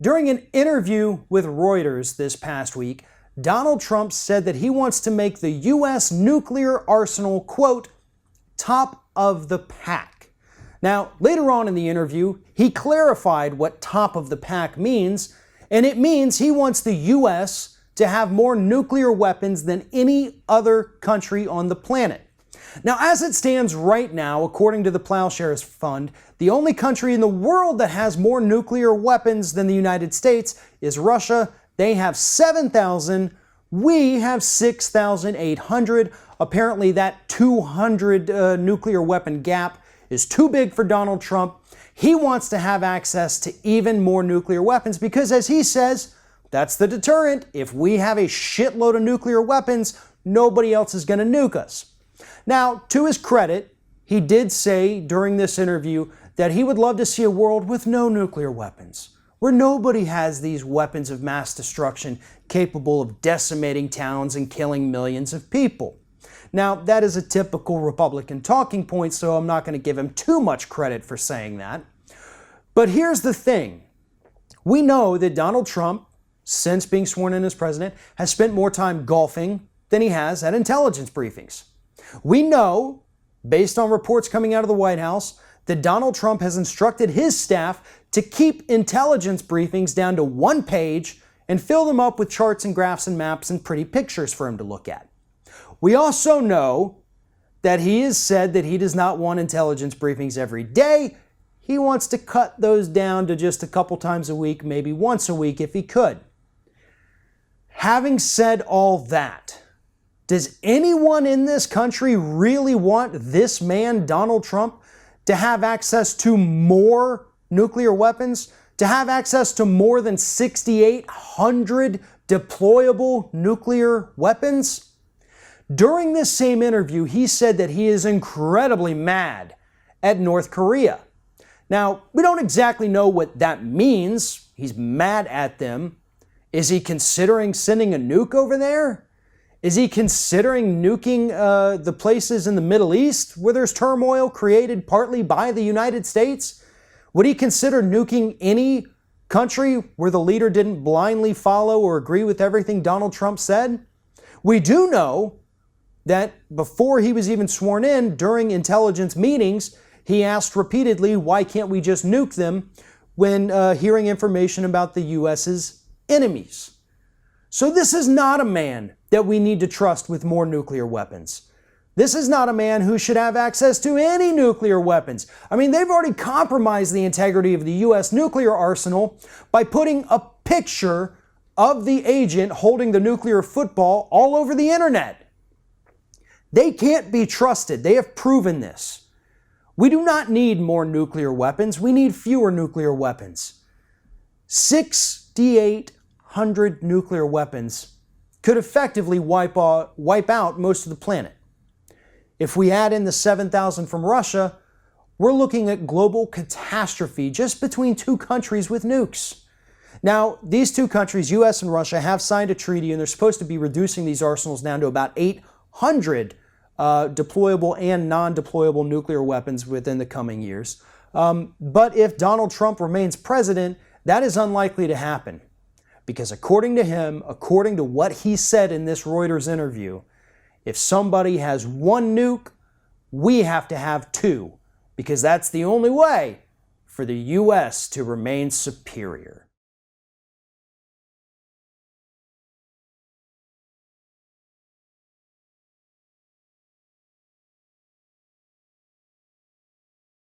During an interview with Reuters this past week, Donald Trump said that he wants to make the U.S. nuclear arsenal, quote, top of the pack. Now, later on in the interview, he clarified what top of the pack means, and it means he wants the U.S. to have more nuclear weapons than any other country on the planet. Now, as it stands right now, according to the Plowshares Fund, the only country in the world that has more nuclear weapons than the United States is Russia. They have 7,000. We have 6,800. Apparently, that 200 nuclear weapon gap is too big for Donald Trump. He wants to have access to even more nuclear weapons because, as he says, that's the deterrent. If we have a shitload of nuclear weapons, nobody else is going to nuke us. Now, to his credit, he did say during this interview that he would love to see a world with no nuclear weapons, where nobody has these weapons of mass destruction capable of decimating towns and killing millions of people. Now, that is a typical Republican talking point, so I'm not going to give him too much credit for saying that. But here's the thing. We know that Donald Trump, since being sworn in as president, has spent more time golfing than he has at intelligence briefings. We know, based on reports coming out of the White House, that Donald Trump has instructed his staff to keep intelligence briefings down to one page and fill them up with charts and graphs and maps and pretty pictures for him to look at. We also know that he has said that he does not want intelligence briefings every day. He wants to cut those down to just a couple times a week, maybe once a week if he could. Having said all that, does anyone in this country really want this man, Donald Trump, to have access to more nuclear weapons? To have access to more than 6,800 deployable nuclear weapons? During this same interview, he said that he is incredibly mad at North Korea. Now, we don't exactly know what that means. He's mad at them. Is he considering sending a nuke over there? Is he considering nuking the places in the Middle East where there's turmoil created partly by the United States? Would he consider nuking any country where the leader didn't blindly follow or agree with everything Donald Trump said? We do know that before he was even sworn in, during intelligence meetings, he asked repeatedly, why can't we just nuke them when hearing information about the U.S.'s enemies? So this is not a man that we need to trust with more nuclear weapons. This is not a man who should have access to any nuclear weapons. I mean, they've already compromised the integrity of the U.S. nuclear arsenal by putting a picture of the agent holding the nuclear football all over the internet. They can't be trusted. They have proven this. We do not need more nuclear weapons. We need fewer nuclear weapons. 6,800 nuclear weapons could effectively wipe out most of the planet. If we add in the 7,000 from Russia, we're looking at global catastrophe just between two countries with nukes. Now, these two countries, US and Russia, have signed a treaty and they're supposed to be reducing these arsenals down to about 800 deployable and non-deployable nuclear weapons within the coming years. But if Donald Trump remains president, that is unlikely to happen. Because according to him, according to what he said in this Reuters interview, if somebody has one nuke, we have to have two, because that's the only way for the U.S. to remain superior.